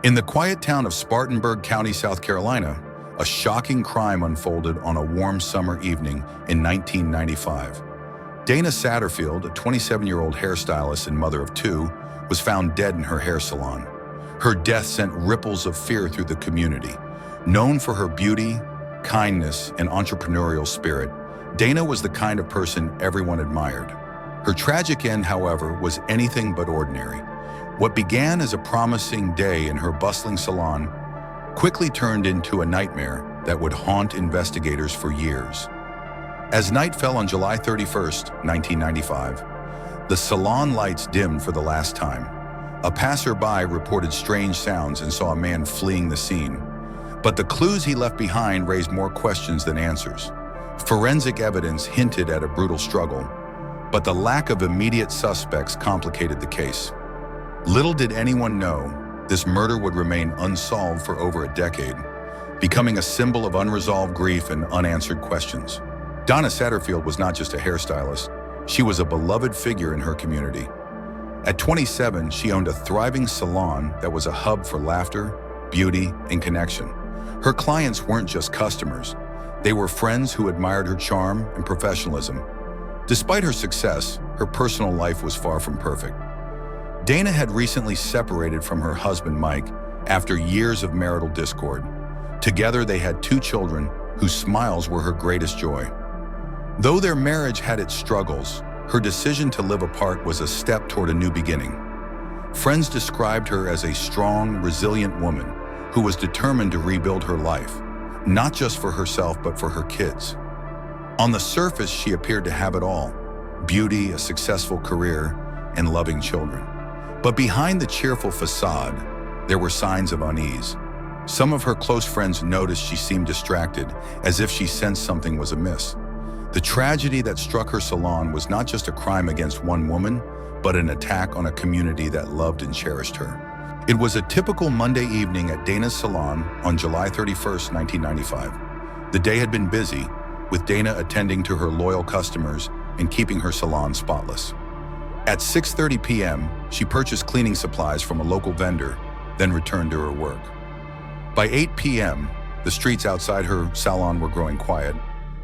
In the quiet town of Spartanburg County, South Carolina, a shocking crime unfolded on a warm summer evening in 1995. Dana Satterfield, a 27-year-old hairstylist and mother of two, was found dead in her hair salon. Her death sent ripples of fear through the community. Known for her beauty, kindness, and entrepreneurial spirit, Dana was the kind of person everyone admired. Her tragic end, however, was anything but ordinary. What began as a promising day in her bustling salon quickly turned into a nightmare that would haunt investigators for years. As night fell on July 31st, 1995, the salon lights dimmed for the last time. A passerby reported strange sounds and saw a man fleeing the scene. But the clues he left behind raised more questions than answers. Forensic evidence hinted at a brutal struggle, but the lack of immediate suspects complicated the case. Little did anyone know, this murder would remain unsolved for over a decade, becoming a symbol of unresolved grief and unanswered questions. Dana Satterfield was not just a hairstylist, she was a beloved figure in her community. At 27, she owned a thriving salon that was a hub for laughter, beauty, and connection. Her clients weren't just customers, they were friends who admired her charm and professionalism. Despite her success, her personal life was far from perfect. Dana had recently separated from her husband, Mike, after years of marital discord. Together, they had two children whose smiles were her greatest joy. Though their marriage had its struggles, her decision to live apart was a step toward a new beginning. Friends described her as a strong, resilient woman who was determined to rebuild her life, not just for herself but for her kids. On the surface, she appeared to have it all: beauty, a successful career, and loving children. But behind the cheerful facade, there were signs of unease. Some of her close friends noticed she seemed distracted, as if she sensed something was amiss. The tragedy that struck her salon was not just a crime against one woman, but an attack on a community that loved and cherished her. It was a typical Monday evening at Dana's salon on July 31st, 1995. The day had been busy, with Dana attending to her loyal customers and keeping her salon spotless. At 6:30 p.m., she purchased cleaning supplies from a local vendor, then returned to her work. By 8 p.m., the streets outside her salon were growing quiet,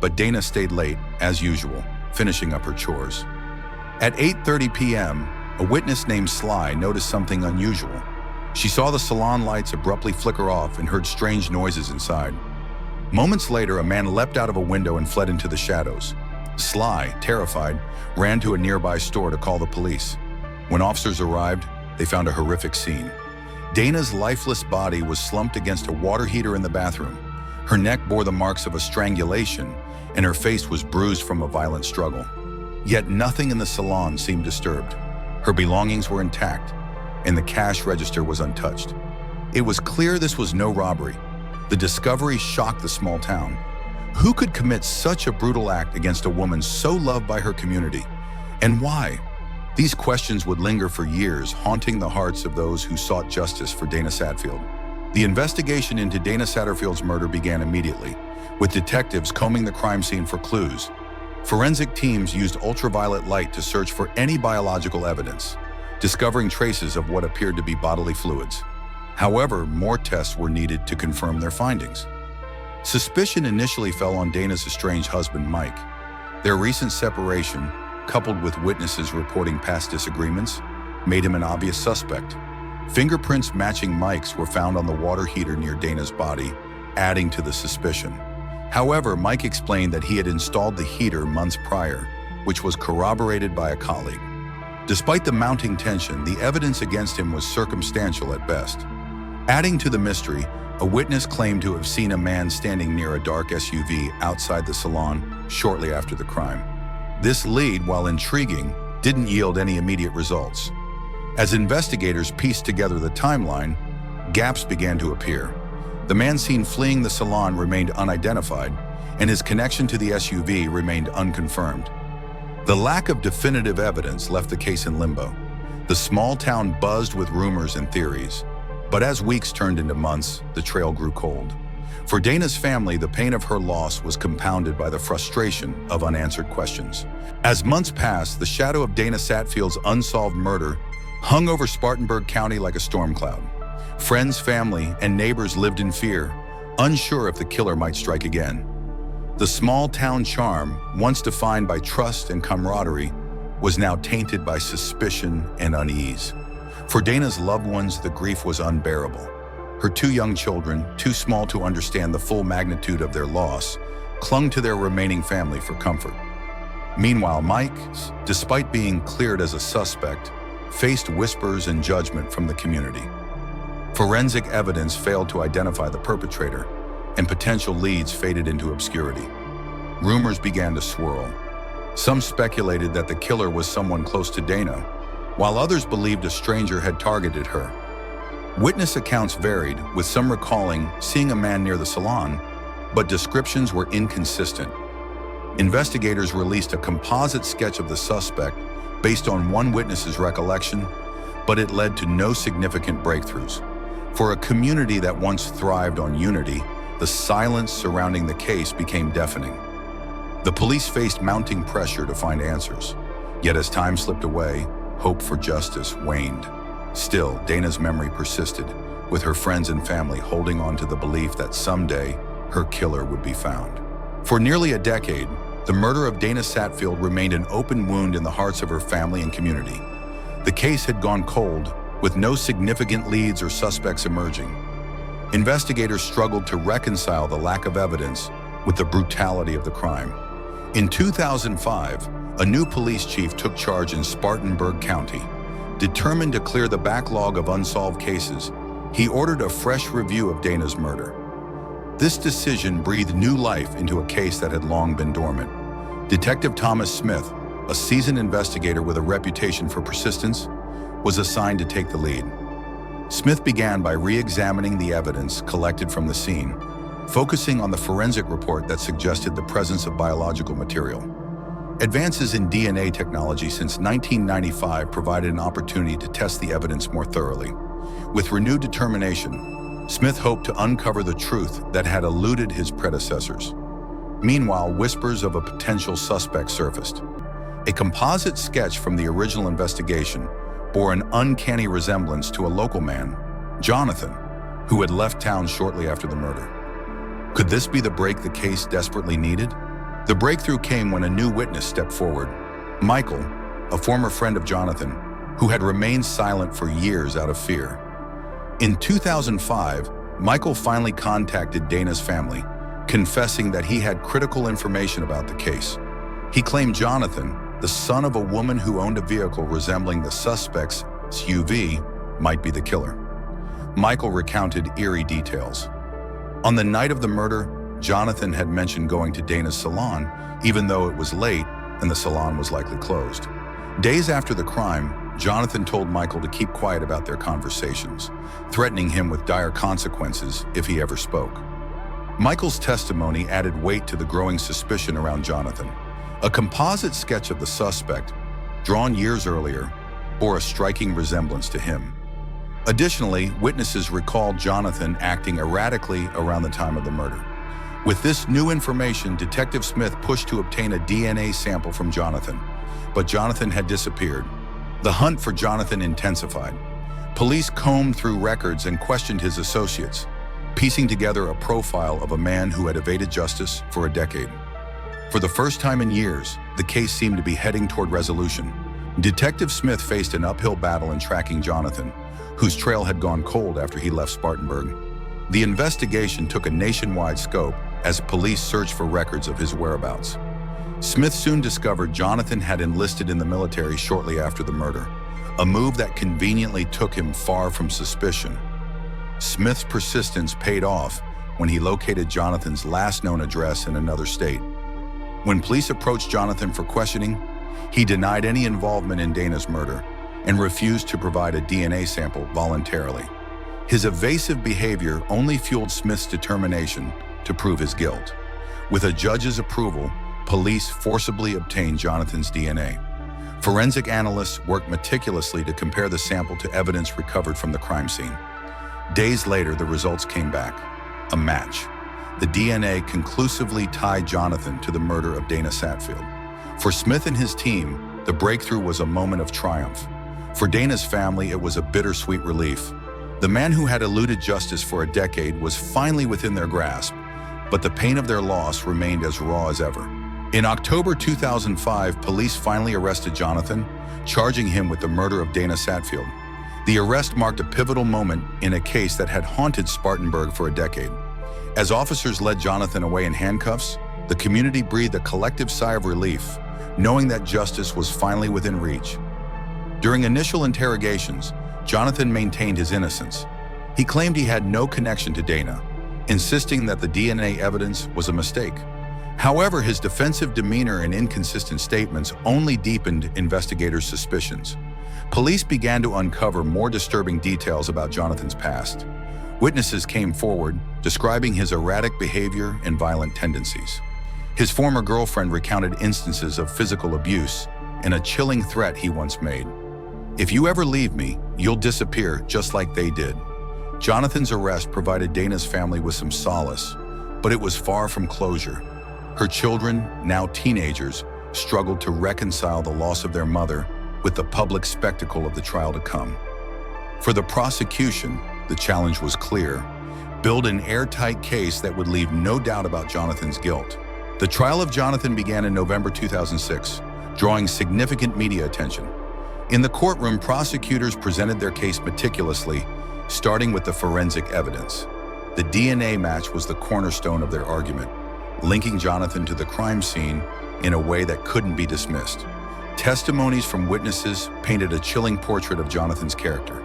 but Dana stayed late, as usual, finishing up her chores. At 8:30 p.m., a witness named Sly noticed something unusual. She saw the salon lights abruptly flicker off and heard strange noises inside. Moments later, a man leapt out of a window and fled into the shadows. Sly, terrified, ran to a nearby store to call the police. When officers arrived, they found a horrific scene. Dana's lifeless body was slumped against a water heater in the bathroom. Her neck bore the marks of a strangulation, and her face was bruised from a violent struggle. Yet nothing in the salon seemed disturbed. Her belongings were intact, and the cash register was untouched. It was clear this was no robbery. The discovery shocked the small town. Who could commit such a brutal act against a woman so loved by her community? And why? These questions would linger for years, haunting the hearts of those who sought justice for Dana Satterfield. The investigation into Dana Satterfield's murder began immediately, with detectives combing the crime scene for clues. Forensic teams used ultraviolet light to search for any biological evidence, discovering traces of what appeared to be bodily fluids. However, more tests were needed to confirm their findings. Suspicion initially fell on Dana's estranged husband, Mike. Their recent separation, coupled with witnesses reporting past disagreements, made him an obvious suspect. Fingerprints matching Mike's were found on the water heater near Dana's body, adding to the suspicion. However, Mike explained that he had installed the heater months prior, which was corroborated by a colleague. Despite the mounting tension, the evidence against him was circumstantial at best. Adding to the mystery, a witness claimed to have seen a man standing near a dark SUV outside the salon shortly after the crime. This lead, while intriguing, didn't yield any immediate results. As investigators pieced together the timeline, gaps began to appear. The man seen fleeing the salon remained unidentified, and his connection to the SUV remained unconfirmed. The lack of definitive evidence left the case in limbo. The small town buzzed with rumors and theories. But as weeks turned into months, the trail grew cold. For Dana's family, the pain of her loss was compounded by the frustration of unanswered questions. As months passed, the shadow of Dana Satterfield's unsolved murder hung over Spartanburg County like a storm cloud. Friends, family, and neighbors lived in fear, unsure if the killer might strike again. The small-town charm, once defined by trust and camaraderie, was now tainted by suspicion and unease. For Dana's loved ones, the grief was unbearable. Her two young children, too small to understand the full magnitude of their loss, clung to their remaining family for comfort. Meanwhile, Mike, despite being cleared as a suspect, faced whispers and judgment from the community. Forensic evidence failed to identify the perpetrator, and potential leads faded into obscurity. Rumors began to swirl. Some speculated that the killer was someone close to Dana, while others believed a stranger had targeted her. Witness accounts varied, with some recalling seeing a man near the salon, but descriptions were inconsistent. Investigators released a composite sketch of the suspect based on one witness's recollection, but it led to no significant breakthroughs. For a community that once thrived on unity, the silence surrounding the case became deafening. The police faced mounting pressure to find answers. Yet as time slipped away, hope for justice waned. Still, Dana's memory persisted, with her friends and family holding on to the belief that someday her killer would be found. For nearly a decade, the murder of Dana Satterfield remained an open wound in the hearts of her family and community. The case had gone cold, with no significant leads or suspects emerging. Investigators struggled to reconcile the lack of evidence with the brutality of the crime. In 2005, a new police chief took charge in Spartanburg County. Determined to clear the backlog of unsolved cases, he ordered a fresh review of Dana's murder. This decision breathed new life into a case that had long been dormant. Detective Thomas Smith, a seasoned investigator with a reputation for persistence, was assigned to take the lead. Smith began by re-examining the evidence collected from the scene, focusing on the forensic report that suggested the presence of biological material. Advances in DNA technology since 1995 provided an opportunity to test the evidence more thoroughly. With renewed determination, Smith hoped to uncover the truth that had eluded his predecessors. Meanwhile, whispers of a potential suspect surfaced. A composite sketch from the original investigation bore an uncanny resemblance to a local man, Jonathan, who had left town shortly after the murder. Could this be the break the case desperately needed? The breakthrough came when a new witness stepped forward. Michael, a former friend of Jonathan, who had remained silent for years out of fear. In 2005, Michael finally contacted Dana's family, confessing that he had critical information about the case. He claimed Jonathan, the son of a woman who owned a vehicle resembling the suspect's SUV, might be the killer. Michael recounted eerie details. On the night of the murder, Jonathan had mentioned going to Dana's salon, even though it was late and the salon was likely closed. Days after the crime, Jonathan told Michael to keep quiet about their conversations, threatening him with dire consequences if he ever spoke. Michael's testimony added weight to the growing suspicion around Jonathan. A composite sketch of the suspect, drawn years earlier, bore a striking resemblance to him. Additionally, witnesses recalled Jonathan acting erratically around the time of the murder. With this new information, Detective Smith pushed to obtain a DNA sample from Jonathan, but Jonathan had disappeared. The hunt for Jonathan intensified. Police combed through records and questioned his associates, piecing together a profile of a man who had evaded justice for a decade. For the first time in years, the case seemed to be heading toward resolution. Detective Smith faced an uphill battle in tracking Jonathan, whose trail had gone cold after he left Spartanburg. The investigation took a nationwide scope as police searched for records of his whereabouts. Smith soon discovered Jonathan had enlisted in the military shortly after the murder, a move that conveniently took him far from suspicion. Smith's persistence paid off when he located Jonathan's last known address in another state. When police approached Jonathan for questioning, he denied any involvement in Dana's murder and refused to provide a DNA sample voluntarily. His evasive behavior only fueled Smith's determination to prove his guilt. With a judge's approval, police forcibly obtained Jonathan's DNA. Forensic analysts worked meticulously to compare the sample to evidence recovered from the crime scene. Days later, the results came back. A match. The DNA conclusively tied Jonathan to the murder of Dana Satterfield. For Smith and his team, the breakthrough was a moment of triumph. For Dana's family, it was a bittersweet relief. The man who had eluded justice for a decade was finally within their grasp, but the pain of their loss remained as raw as ever. In October 2005, police finally arrested Jonathan, charging him with the murder of Dana Satterfield. The arrest marked a pivotal moment in a case that had haunted Spartanburg for a decade. As officers led Jonathan away in handcuffs, the community breathed a collective sigh of relief, knowing that justice was finally within reach. During initial interrogations, Jonathan maintained his innocence. He claimed he had no connection to Dana, insisting that the DNA evidence was a mistake. However, his defensive demeanor and inconsistent statements only deepened investigators' suspicions. Police began to uncover more disturbing details about Jonathan's past. Witnesses came forward, describing his erratic behavior and violent tendencies. His former girlfriend recounted instances of physical abuse and a chilling threat he once made. "If you ever leave me, you'll disappear just like they did." Jonathan's arrest provided Dana's family with some solace, but it was far from closure. Her children, now teenagers, struggled to reconcile the loss of their mother with the public spectacle of the trial to come. For the prosecution, the challenge was clear: build an airtight case that would leave no doubt about Jonathan's guilt. The trial of Jonathan began in November 2006, drawing significant media attention. In the courtroom, prosecutors presented their case meticulously, starting with the forensic evidence. The DNA match was the cornerstone of their argument, linking Jonathan to the crime scene in a way that couldn't be dismissed. Testimonies from witnesses painted a chilling portrait of Jonathan's character.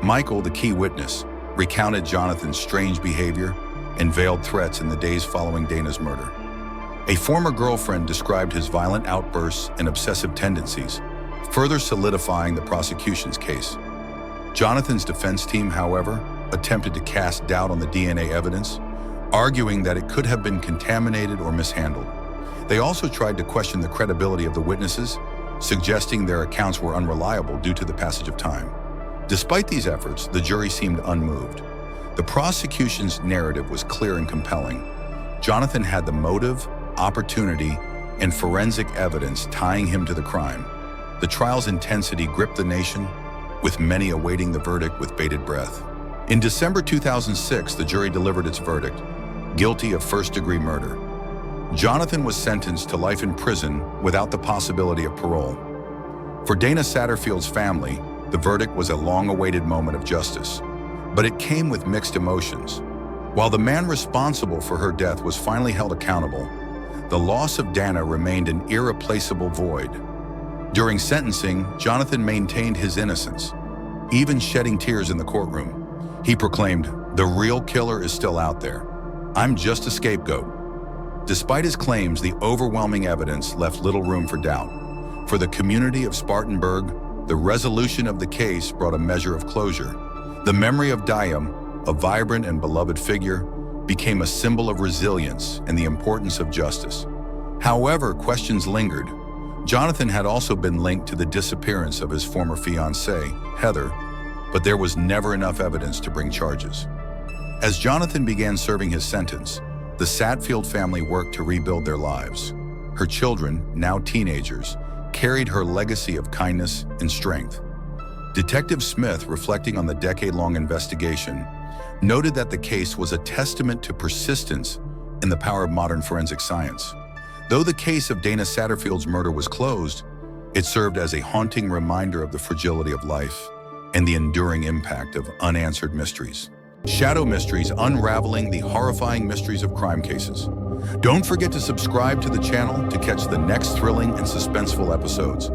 Michael, the key witness, recounted Jonathan's strange behavior and veiled threats in the days following Dana's murder. A former girlfriend described his violent outbursts and obsessive tendencies, further solidifying the prosecution's case. Jonathan's defense team, however, attempted to cast doubt on the DNA evidence, arguing that it could have been contaminated or mishandled. They also tried to question the credibility of the witnesses, suggesting their accounts were unreliable due to the passage of time. Despite these efforts, the jury seemed unmoved. The prosecution's narrative was clear and compelling. Jonathan had the motive, opportunity, and forensic evidence tying him to the crime. The trial's intensity gripped the nation, with many awaiting the verdict with bated breath. In December 2006, the jury delivered its verdict: guilty of first-degree murder. Jonathan was sentenced to life in prison without the possibility of parole. For Dana Satterfield's family, the verdict was a long-awaited moment of justice, but it came with mixed emotions. While the man responsible for her death was finally held accountable, the loss of Dana remained an irreplaceable void. During sentencing, Jonathan maintained his innocence, even shedding tears in the courtroom. He proclaimed, "The real killer is still out there. I'm just a scapegoat." Despite his claims, the overwhelming evidence left little room for doubt. For the community of Spartanburg, the resolution of the case brought a measure of closure. The memory of Dayam, a vibrant and beloved figure, became a symbol of resilience and the importance of justice. However, questions lingered. Jonathan had also been linked to the disappearance of his former fiancée, Heather, but there was never enough evidence to bring charges. As Jonathan began serving his sentence, the Satterfield family worked to rebuild their lives. Her children, now teenagers, carried her legacy of kindness and strength. Detective Smith, reflecting on the decade-long investigation, noted that the case was a testament to persistence and the power of modern forensic science. Though the case of Dana Satterfield's murder was closed, it served as a haunting reminder of the fragility of life and the enduring impact of unanswered mysteries. Shadow Mysteries, unraveling the horrifying mysteries of crime cases. Don't forget to subscribe to the channel to catch the next thrilling and suspenseful episodes.